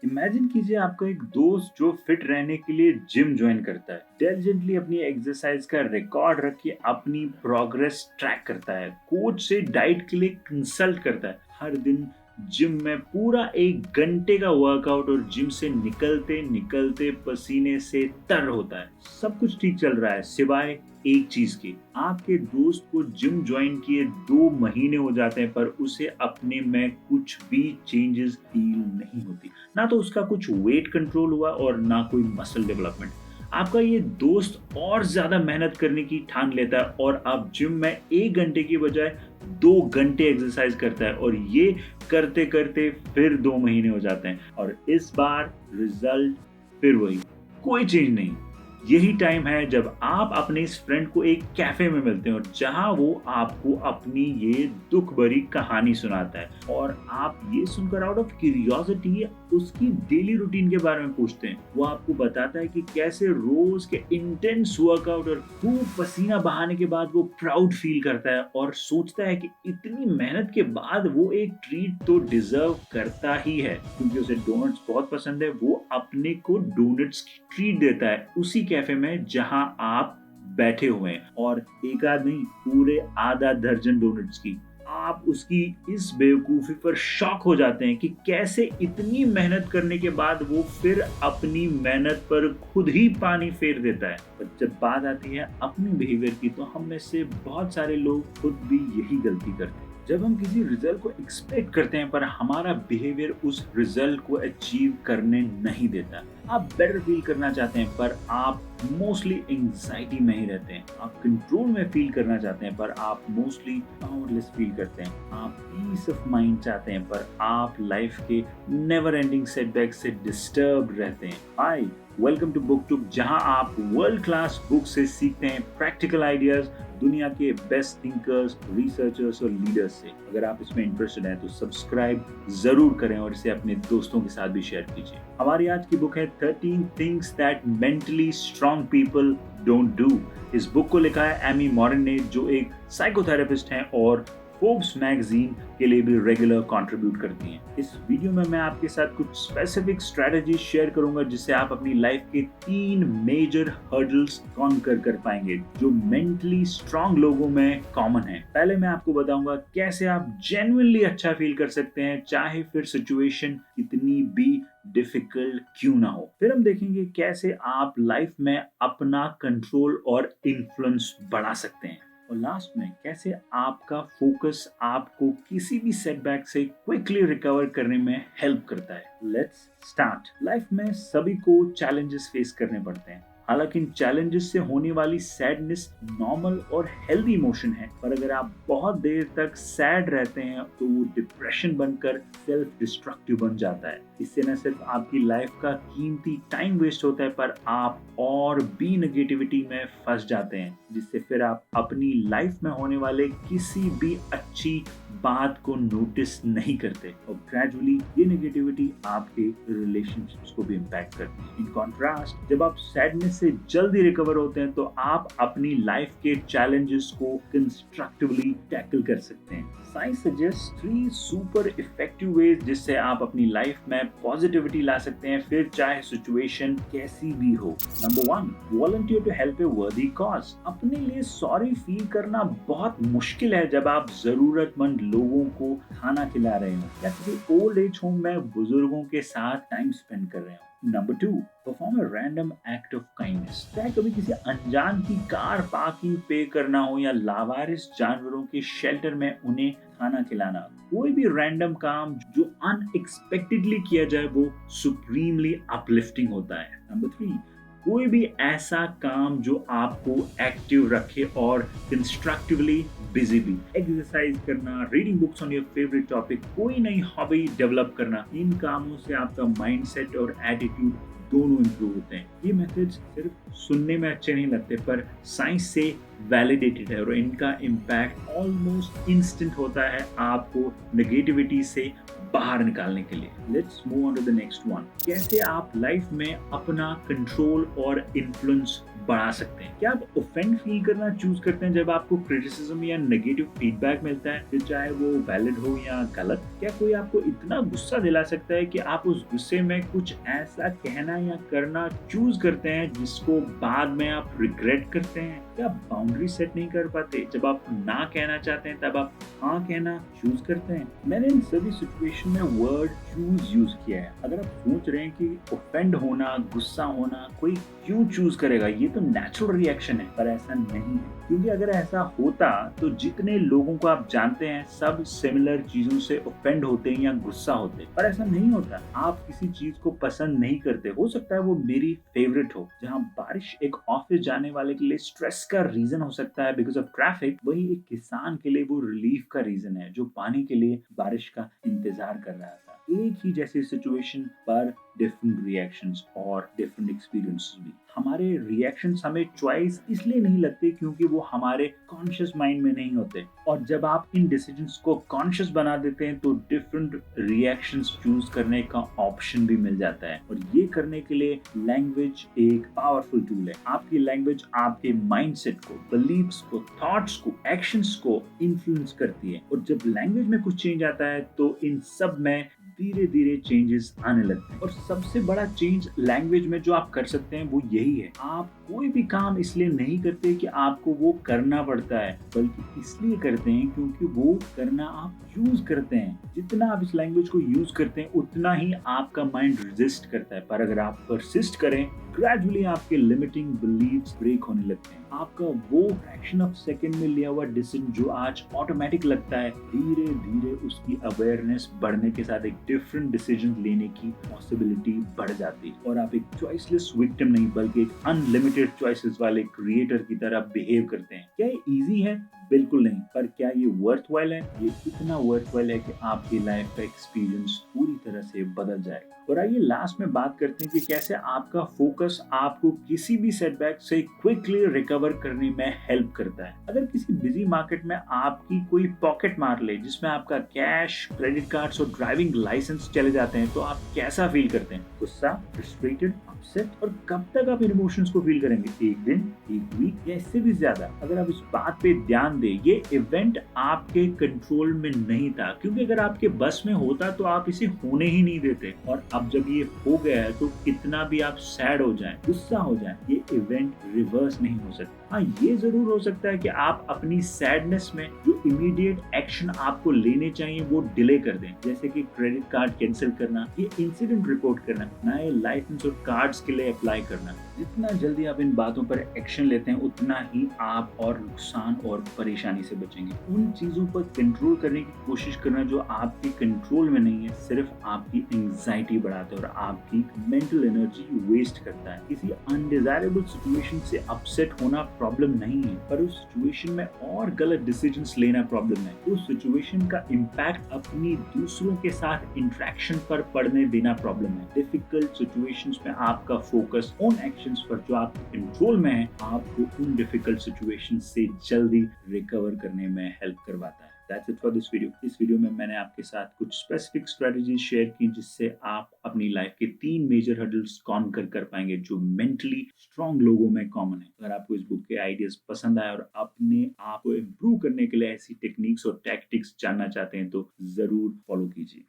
Imagine कीजिए आपका एक दोस्त जो फिट रहने के लिए जिम ज्वाइन करता है, डिलिजेंटली अपनी एक्सरसाइज का रिकॉर्ड रख के अपनी प्रोग्रेस ट्रैक करता है, कोच से डाइट के लिए कंसल्ट करता है, हर दिन जिम में पूरा 1 घंटे का वर्कआउट और जिम से निकलते निकलते पसीने से तर होता है। सब कुछ ठीक चल रहा है सिवाय एक चीज की। आपके दोस्त को जिम ज्वाइन किए 2 महीने हो जाते हैं पर उसे अपने में कुछ भी चेंजेस फील नहीं होती। ना तो उसका कुछ वेट कंट्रोल हुआ और ना कोई मसल डेवलपमेंट। आपका ये दोस्त और ज्यादा मेहनत करने की ठान लेता है और अब जिम में 1 घंटे की बजाय 2 घंटे एक्सरसाइज करता है और ये करते करते फिर 2 महीने हो जाते हैं और इस बार रिजल्ट फिर वही, कोई चेंज नहीं। यही टाइम है जब आप अपने इस फ्रेंड को एक कैफे में मिलते हैं और जहां वो आपको अपनी ये दुख भरी कहानी सुनाता है और आप ये सुनकर आउट ऑफ क्यूरियोसिटी उसकी डेली रूटीन के बारे में पूछते हैं। वो आपको बताता है कि कैसे रोज के इंटेंस वर्कआउट और खूब पसीना बहाने के बाद वो प्राउड फील करता है और सोचता है कि इतनी मेहनत के बाद वो एक ट्रीट तो डिजर्व करता ही है। क्योंकि उसे डोनट्स बहुत पसंद है, वो अपने को डोनट्स की ट्रीट देता है उसी कैफे में जहां आप बैठे हुए हैं, और एक आध नहीं, पूरे आधा दर्जन डोनट्स की। आप उसकी इस बेवकूफी पर शॉक हो जाते हैं कि कैसे इतनी मेहनत करने के बाद वो फिर अपनी मेहनत पर खुद ही पानी फेर देता है। पर जब बात आती है अपनी बिहेवियर की तो हम में से बहुत सारे लोग खुद भी यही गलती करते हैं। जब हम किसी रिजल्ट को एक्सपेक्ट करते हैं पर हमारा बिहेवियर उस रिजल्ट को अचीव करने नहीं देता। आप बेटर फील करना चाहते हैं पर आप मोस्टली एंजाइटी में ही रहते हैं। आप कंट्रोल में फील करना चाहते हैं पर आप मोस्टली पावरलेस फील करते हैं। आप पीस ऑफ माइंड चाहते हैं पर आप लाइफ के नेवर एंडिंग सेटबैक से डिस्टर्ब रहते हैं। हाय, वेलकम टू बुक टुक, जहां आप वर्ल्ड क्लास बुक से सीखते हैं प्रैक्टिकल आइडियाज दुनिया के बेस्ट थिंकर्स, रिसर्चर्स और लीडर्स से। अगर आप इसमें इंटरेस्टेड हैं तो सब्सक्राइब जरूर करें और इसे अपने दोस्तों के साथ भी शेयर कीजिए। हमारी आज की बुक है 13 things that mentally strong people don't do. इस बुक को लिखा है एमी मॉरन ने, जो एक साइकोथेरेपिस्ट हैं और फोर्ब्स मैगजीन के लिए भी रेगुलर कंट्रीब्यूट करती हैं। इस वीडियो में मैं आपके साथ कुछ स्पेसिफिक स्ट्रेटजी शेयर करूंगा जिससे आप अपनी लाइफ के 3 मेजर हर्डल्स कॉन्कर कर पाएंगे जो मेंटली स्ट्रांग लोगों में कॉमन है। पहले मैं आपको बताऊंगा कैसे आप जेन्युइनली अच्छा फील कर सकते हैं चाहे फिर सिचुएशन कितनी भी डिफिकल्ट क्यों ना हो। फिर हम देखेंगे कैसे आप लाइफ में अपना कंट्रोल और इन्फ्लुएंस बढ़ा सकते हैं, और लास्ट में कैसे आपका फोकस आपको किसी भी सेटबैक से क्विकली रिकवर करने में हेल्प करता है। Let's start. लाइफ में सभी को चैलेंजेस फेस करने पड़ते हैं। हालांकि इन चैलेंजेस से होने वाली सैडनेस नॉर्मल और हेल्दी इमोशन है, पर अगर आप बहुत देर तक सैड रहते हैं तो वो डिप्रेशन बनकर सेल्फ डिस्ट्रक्टिव बन जाता है। इससे न सिर्फ आपकी लाइफ का कीमती टाइम वेस्ट होता है पर आप और भी नेगेटिविटी में फंस जाते हैं, जिससे फिर आप अपनी लाइफ में होने वाले किसी भी अच्छी बात को नोटिस नहीं करते और ग्रेजुअली ये नेगेटिविटी आपके रिलेशनशिप्स को भी इम्पैक्ट करती है। इन कॉन्ट्रास्ट, जब आप सैडनेस से जल्दी रिकवर होते हैं तो आप अपनी लाइफ के चैलेंजेस को कंस्ट्रक्टिवली टैकल कर सकते हैं। Science suggest 3 super effective ways जिससे आप अपनी लाइफ में पॉजिटिविटी ला सकते हैं, फिर चाहे सिचुएशन कैसी भी हो। नंबर 1, वॉलंटियर टू हेल्प ए वर्दी कॉज। अपने लिए सॉरी फील करना बहुत मुश्किल है जब आप जरूरतमंद लोगों को खाना खिला रहे हो या किसी ओल्ड एज होम में बुजुर्गों के साथ टाइम स्पेंड कर रहे हो। Number 2, perform a random act of kindness. चाहे कभी किसी अनजान की कार पार्किंग पे करना हो या लावारिस जानवरों के शेल्टर में उन्हें खाना खिलाना, कोई भी रैंडम काम जो अनएक्सपेक्टेडली किया जाए वो सुप्रीमली अपलिफ्टिंग होता है। नंबर 3, कोई भी ऐसा काम जो आपको एक्टिव रखे और कंस्ट्रक्टिवली बिजी भी। एक्सरसाइज करना, reading books on your favourite topic, कोई नई हॉबी डेवलप करना, इन कामों से आपका माइंडसेट और एटीट्यूड दोनों इंप्रूव होते हैं। ये मेथड्स सिर्फ सुनने में अच्छे नहीं लगते पर साइंस से वैलिडेटेड है और इनका इम्पैक्ट ऑलमोस्ट इंस्टेंट होता है आपको नेगेटिविटी से बाहर निकालने के लिए। Let's move on to the next one. कैसे आप लाइफ में अपना कंट्रोल और इन्फ्लुएंस बढ़ा सकते हैं? क्या आप ऑफेंड फील करना चूज करते हैं जब आपको क्रिटिसिज्म या नेगेटिव फीडबैक मिलता है, फिर चाहे वो वैलिड हो या गलत? क्या कोई आपको इतना गुस्सा दिला सकता है कि आप उस गुस्से में कुछ ऐसा कहना या करना चूज करते हैं जिसको बाद में आप रिग्रेट करते हैं? क्या आप बाउंड्री सेट नहीं कर पाते? जब आप ना कहना चाहते हैं तब आप हाँ कहना चूज करते हैं? मैंने इन सभी सिचुएशन में वर्ड चूज यूज किया है। अगर आप सोच रहे हैं कि ऑफेंड होना, गुस्सा होना कोई क्यों चूज करेगा, ये तो नेचुरल रिएक्शन है, पर ऐसा नहीं है। क्योंकि अगर ऐसा होता तो जितने लोगों को आप जानते हैं सब सिमिलर चीजों से ऑफेंड होते हैं या गुस्सा होते हैं, पर ऐसा नहीं होता। आप किसी चीज को पसंद नहीं करते, हो सकता है वो मेरी फेवरेट हो। जहाँ बारिश एक ऑफिस जाने वाले के लिए स्ट्रेस का रीजन हो सकता है बिकॉज ऑफ ट्रैफिक, वही एक किसान के लिए वो रिलीफ का रीजन है जो पानी के लिए बारिश का इंतजार कर रहा था। एक ही जैसी सिचुएशन पर डिफरेंट रिएक्शंस और डिफरेंट एक्सपीरियंसेस भी। हमारे रिएक्शंस हमें चॉइस इसलिए नहीं लगते क्योंकि वो हमारे कॉन्शियस माइंड में नहीं होते, और जब आप इन डिसीजंस को कॉन्शियस बना देते हैं तो डिफरेंट रिएक्शंस चूज करने का ऑप्शन भी मिल जाता है। और ये करने के लिए लैंग्वेज एक पावरफुल टूल है। आपकी लैंग्वेज आपके माइंडसेट को, बिलीव्स को, थॉट्स को, एक्शंस को इन्फ्लुएंस करती है, और जब लैंग्वेज में कुछ चेंज आता है तो इन सब में धीरे धीरे चेंजेस आने लगते हैं। और सबसे बड़ा चेंज लैंग्वेज में जो आप कर सकते हैं वो यही है, आप कोई भी काम इसलिए नहीं करते कि आपको वो करना पड़ता है, बल्कि इसलिए करते हैं क्योंकि वो करना आप यूज करते हैं। जितना आप इस लैंग्वेज को यूज करते हैं उतना ही आपका माइंड रेजिस्ट करता है, पर अगर आप परसिस्ट करें, ग्रेजुअली आपके लिमिटिंग बिलीव्स ब्रेक होने लगते हैं। आपका वो फ्रैक्शन ऑफ सेकंड में लिया हुआ डिसीजन जो आज ऑटोमेटिक लगता है, धीरे धीरे उसकी अवेयरनेस बढ़ने के साथ एक डिफरेंट डिसीजन लेने की पॉसिबिलिटी बढ़ जाती है, और आप एक चॉइसलेस विक्टिम नहीं बल्कि एक अनलिमिटेड चॉइसेस वाले क्रिएटर की तरह बिहेव करते हैं। क्या ये इजी है? बिल्कुल नहीं। पर क्या ये वर्थवाइल है? ये इतना वर्थवाइल है कि आपकी लाइफ का एक्सपीरियंस पूरी तरह से बदल जाएगा। और आइए लास्ट में बात करते हैं कि कैसे आपका फोकस आपको किसी भी सेटबैक से क्विकली रिकवर करने में हेल्प करता है। अगर किसी बिजी मार्केट में आपकी कोई पॉकेट मार ले जिसमें आपका कैश, क्रेडिट कार्ड्स और ड्राइविंग लाइसेंस चले जाते हैं, तो आप कैसा फील करते हैं? गुस्सा, फ्रस्ट्रेटेड, अपसेट? और कब तक आप इन इमोशंस को फील करेंगे? एक दिन, एक वीक या इससे भी ज्यादा? अगर आप इस बात पे ध्यान दें, ये इवेंट आपके कंट्रोल में नहीं था, क्योंकि अगर आपके बस में होता तो आप इसे होने ही नहीं देते। और अब जब ये हो गया है तो कितना भी आप सैड हो जाएं, गुस्सा हो जाएं, ये इवेंट रिवर्स नहीं हो सकता। हाँ, ये जरूर हो सकता है कि आप अपनी सैडनेस में जो इमीडिएट एक्शन आपको लेने चाहिए वो डिले कर दें, जैसे कि क्रेडिट कार्ड कैंसिल करना, ये इंसिडेंट रिपोर्ट करना, नए लाइसेंस और कार्ड्स के लिए अप्लाई करना। जितना जल्दी आप इन बातों पर एक्शन लेते हैं उतना ही आप और नुकसान और परेशानी से बचेंगे। उन चीजों पर कंट्रोल करने की कोशिश करना जो आपके कंट्रोल में नहीं है सिर्फ आपकी एंजाइटी बढ़ाता है और आपकी मेंटल एनर्जी वेस्ट करता है। किसी अनडिजायरेबल सिचुएशन से अपसेट होना प्रॉब्लम नहीं है, पर उस सिचुएशन में और गलत डिसीजंस लेना प्रॉब्लम है। उस सिचुएशन का इम्पैक्ट अपनी दूसरों के साथ इंटरेक्शन पर पड़ने देना प्रॉब्लम है। डिफिकल्ट सिचुएशंस में आपका फोकस उन एक्शंस पर जो आपके कंट्रोल में है आपको उन डिफिकल्ट सिचुएशंस से जल्दी रिकवर करने में हेल्प करवाता है। That's it for this video. इस वीडियो में मैंने आपके साथ कुछ स्पेसिफिक स्ट्रेटजीज शेयर की जिससे आप अपनी लाइफ के 3 मेजर हर्डल्स कॉन्कर कर पाएंगे जो मेंटली स्ट्रॉन्ग लोगों में कॉमन है। अगर आपको इस बुक के आइडियाज पसंद आए और अपने आप को इम्प्रूव करने के लिए ऐसी टेक्निक्स और टैक्टिक्स जानना चाहते हैं तो जरूर फॉलो कीजिए।